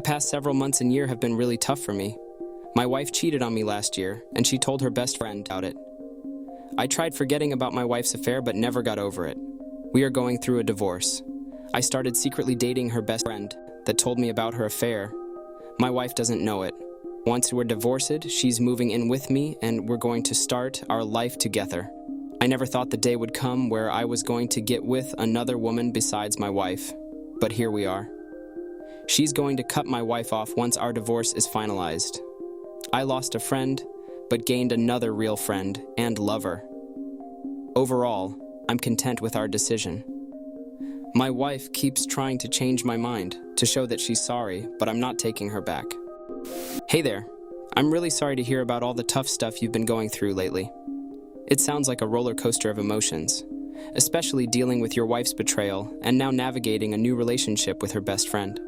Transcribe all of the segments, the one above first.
past several months and year have been really tough for me. My wife cheated on me last year, and she told her best friend about it. I tried forgetting about my wife's affair but never got over it. We are going through a divorce. I started secretly dating her best friend that told me about her affair. My wife doesn't know it. Once we're divorced, she's moving in with me and we're going to start our life together. I never thought the day would come where I was going to get with another woman besides my wife. But here we are. She's going to cut my wife off once our divorce is finalized. I lost a friend, but gained another real friend and lover. Overall, I'm content with our decision. My wife keeps trying to change my mind, to show that she's sorry, but I'm not taking her back. Hey there. I'm really sorry to hear about all the tough stuff you've been going through lately. It sounds like a roller coaster of emotions, especially dealing with your wife's betrayal and now navigating a new relationship with her best friend.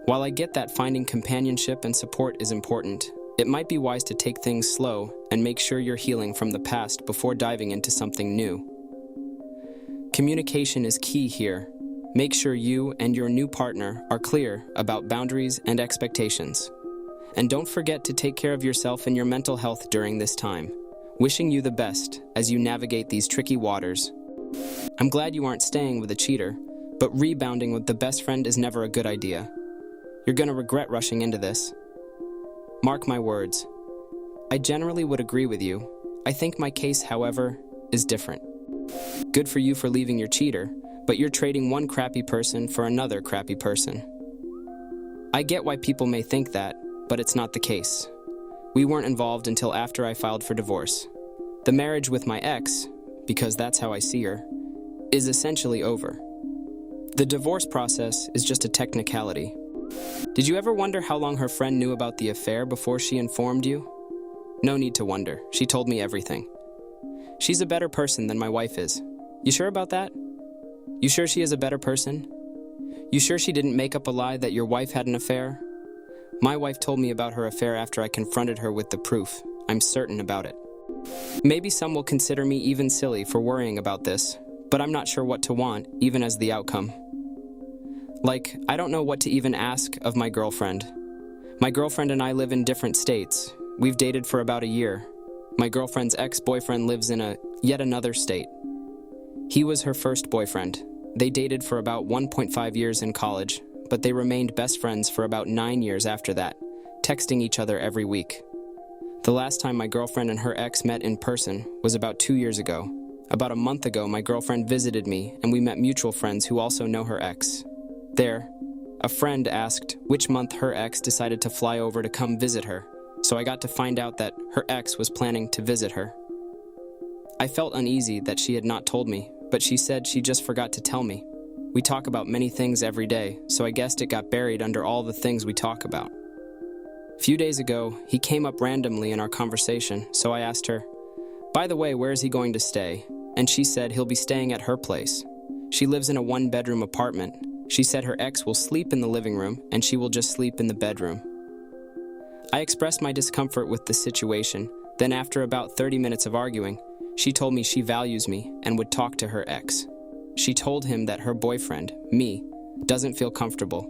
While I get that finding companionship and support is important, it might be wise to take things slow and make sure you're healing from the past before diving into something new. Communication is key here. Make sure you and your new partner are clear about boundaries and expectations. And don't forget to take care of yourself and your mental health during this time. Wishing you the best as you navigate these tricky waters. I'm glad you aren't staying with a cheater, but rebounding with the best friend is never a good idea. You're gonna regret rushing into this. Mark my words. I generally would agree with you. I think my case, however, is different. Good for you for leaving your cheater, but you're trading one crappy person for another crappy person. I get why people may think that, but it's not the case. We weren't involved until after I filed for divorce. The marriage with my ex, because that's how I see her, is essentially over. The divorce process is just a technicality. Did you ever wonder how long her friend knew about the affair before she informed you? No need to wonder. She told me everything. She's a better person than my wife is. You sure about that? You sure she is a better person? You sure she didn't make up a lie that your wife had an affair? My wife told me about her affair after I confronted her with the proof. I'm certain about it. Maybe some will consider me even silly for worrying about this, but I'm not sure what to want, even as the outcome. Like, I don't know what to even ask of my girlfriend. My girlfriend and I live in different states. We've dated for about a year. My girlfriend's ex-boyfriend lives in yet another state. He was her first boyfriend. They dated for about 1.5 years in college, but they remained best friends for about 9 years after that, texting each other every week. The last time my girlfriend and her ex met in person was about 2 years ago. About a month ago, my girlfriend visited me, and we met mutual friends who also know her ex. There, a friend asked which month her ex decided to fly over to come visit her, so I got to find out that her ex was planning to visit her. I felt uneasy that she had not told me, but she said she just forgot to tell me. We talk about many things every day, so I guessed it got buried under all the things we talk about. A few days ago, he came up randomly in our conversation, so I asked her, "By the way, where is he going to stay?" And she said he'll be staying at her place. She lives in a one-bedroom apartment. She said her ex will sleep in the living room, and she will just sleep in the bedroom. I expressed my discomfort with the situation. Then after about 30 minutes of arguing, she told me she values me and would talk to her ex. She told him that her boyfriend, me, doesn't feel comfortable,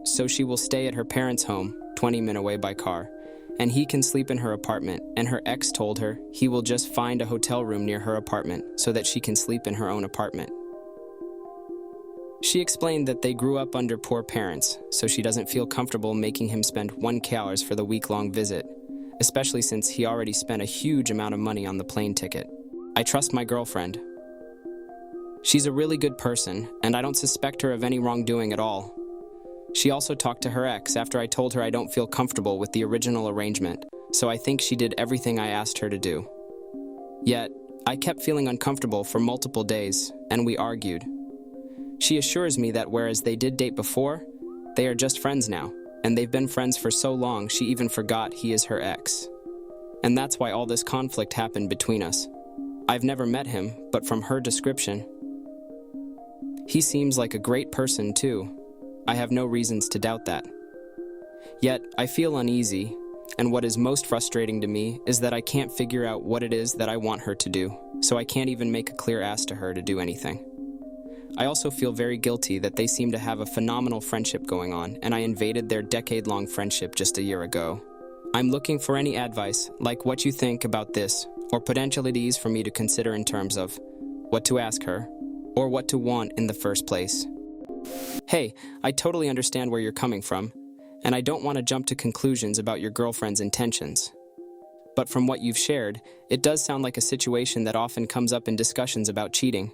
so she will stay at her parents' home, 20 minutes away by car, and he can sleep in her apartment, and her ex told her he will just find a hotel room near her apartment so that she can sleep in her own apartment. She explained that they grew up under poor parents, so she doesn't feel comfortable making him spend 1K hours for the week-long visit, especially since he already spent a huge amount of money on the plane ticket. I trust my girlfriend. She's a really good person, and I don't suspect her of any wrongdoing at all. She also talked to her ex after I told her I don't feel comfortable with the original arrangement, so I think she did everything I asked her to do. Yet, I kept feeling uncomfortable for multiple days, and we argued. She assures me that whereas they did date before, they are just friends now, and they've been friends for so long she even forgot he is her ex. And that's why all this conflict happened between us. I've never met him, but from her description, he seems like a great person too. I have no reasons to doubt that. Yet, I feel uneasy, and what is most frustrating to me is that I can't figure out what it is that I want her to do, so I can't even make a clear ask to her to do anything. I also feel very guilty that they seem to have a phenomenal friendship going on, and I invaded their decade-long friendship just a year ago. I'm looking for any advice, like what you think about this, or potentialities for me to consider in terms of what to ask her, or what to want in the first place. Hey, I totally understand where you're coming from, and I don't want to jump to conclusions about your girlfriend's intentions. But from what you've shared, it does sound like a situation that often comes up in discussions about cheating.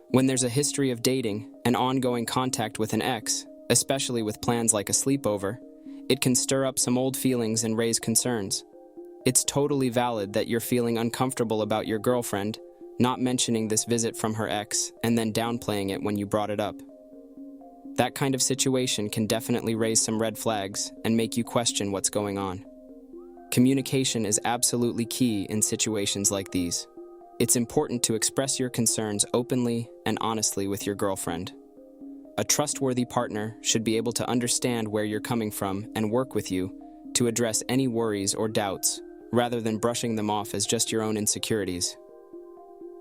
When there's a history of dating and ongoing contact with an ex, especially with plans like a sleepover, it can stir up some old feelings and raise concerns. It's totally valid that you're feeling uncomfortable about your girlfriend not mentioning this visit from her ex and then downplaying it when you brought it up. That kind of situation can definitely raise some red flags and make you question what's going on. Communication is absolutely key in situations like these. It's important to express your concerns openly and honestly with your girlfriend. A trustworthy partner should be able to understand where you're coming from and work with you to address any worries or doubts, rather than brushing them off as just your own insecurities.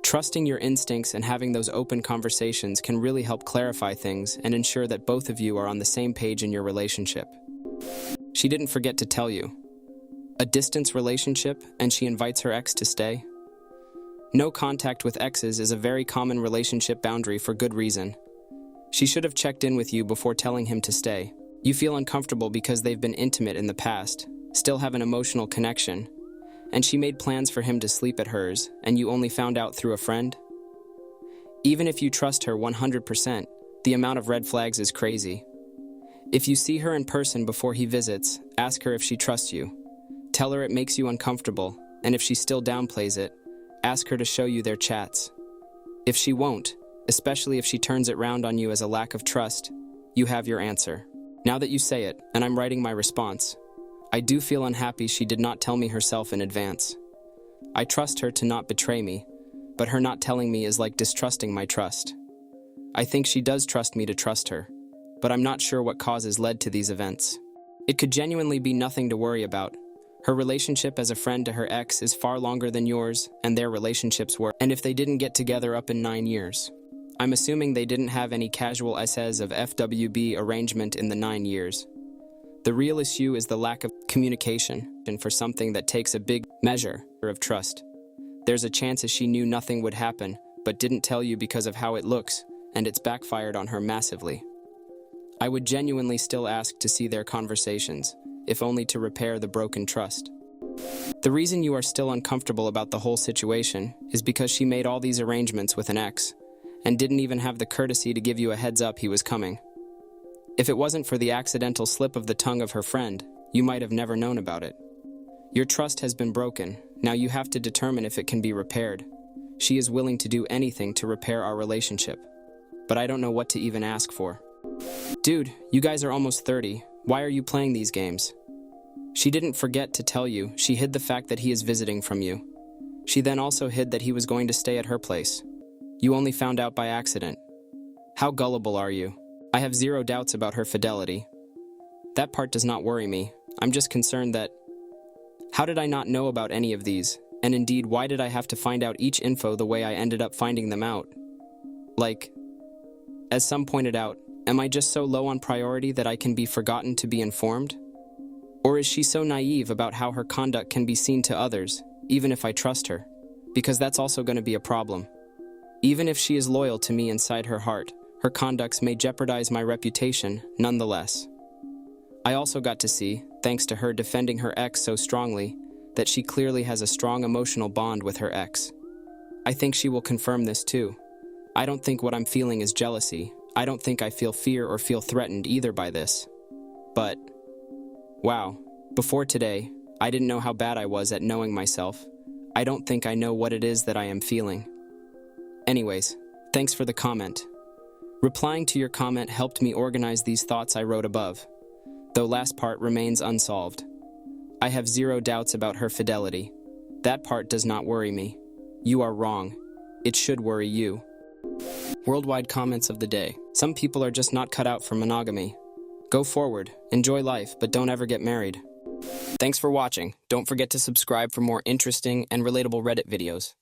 Trusting your instincts and having those open conversations can really help clarify things and ensure that both of you are on the same page in your relationship. She didn't forget to tell you. A distance relationship, and she invites her ex to stay? No contact with exes is a very common relationship boundary for good reason. She should have checked in with you before telling him to stay. You feel uncomfortable because they've been intimate in the past, still have an emotional connection, and she made plans for him to sleep at hers, and you only found out through a friend? Even if you trust her 100%, the amount of red flags is crazy. If you see her in person before he visits, ask her if she trusts you. Tell her it makes you uncomfortable, and if she still downplays it, ask her to show you their chats. If she won't, especially if she turns it round on you as a lack of trust, you have your answer. Now that you say it, and I'm writing my response, I do feel unhappy she did not tell me herself in advance. I trust her to not betray me, but her not telling me is like distrusting my trust. I think she does trust me to trust her, but I'm not sure what causes led to these events. It could genuinely be nothing to worry about. Her relationship as a friend to her ex is far longer than yours, and their relationships were, and if they didn't get together up in 9 years. I'm assuming they didn't have any casual SS of FWB arrangement in the 9 years. The real issue is the lack of communication, and for something that takes a big measure of trust. There's a chance that she knew nothing would happen, but didn't tell you because of how it looks, and it's backfired on her massively. I would genuinely still ask to see their conversations, if only to repair the broken trust. The reason you are still uncomfortable about the whole situation is because she made all these arrangements with an ex, and didn't even have the courtesy to give you a heads up he was coming. If it wasn't for the accidental slip of the tongue of her friend, you might have never known about it. Your trust has been broken. Now you have to determine if it can be repaired. She is willing to do anything to repair our relationship, but I don't know what to even ask for. Dude, you guys are almost 30. Why are you playing these games? She didn't forget to tell you. She hid the fact that he is visiting from you. She then also hid that he was going to stay at her place. You only found out by accident. How gullible are you? I have zero doubts about her fidelity. That part does not worry me. I'm just concerned that... How did I not know about any of these? And indeed, why did I have to find out each info the way I ended up finding them out? Like, as some pointed out, am I just so low on priority that I can be forgotten to be informed? Or is she so naive about how her conduct can be seen to others, even if I trust her? Because that's also going to be a problem. Even if she is loyal to me inside her heart, her conducts may jeopardize my reputation nonetheless. I also got to see, thanks to her defending her ex so strongly, that she clearly has a strong emotional bond with her ex. I think she will confirm this too. I don't think what I'm feeling is jealousy. I don't think I feel fear or feel threatened either by this. But, wow, before today, I didn't know how bad I was at knowing myself. I don't think I know what it is that I am feeling. Anyways, thanks for the comment. Replying to your comment helped me organize these thoughts I wrote above, though last part remains unsolved. I have zero doubts about her fidelity. That part does not worry me. You are wrong. It should worry you. Worldwide comments of the day. Some people are just not cut out for monogamy. Go forward, enjoy life, but don't ever get married. Thanks for watching. Don't forget to subscribe for more interesting and relatable Reddit videos.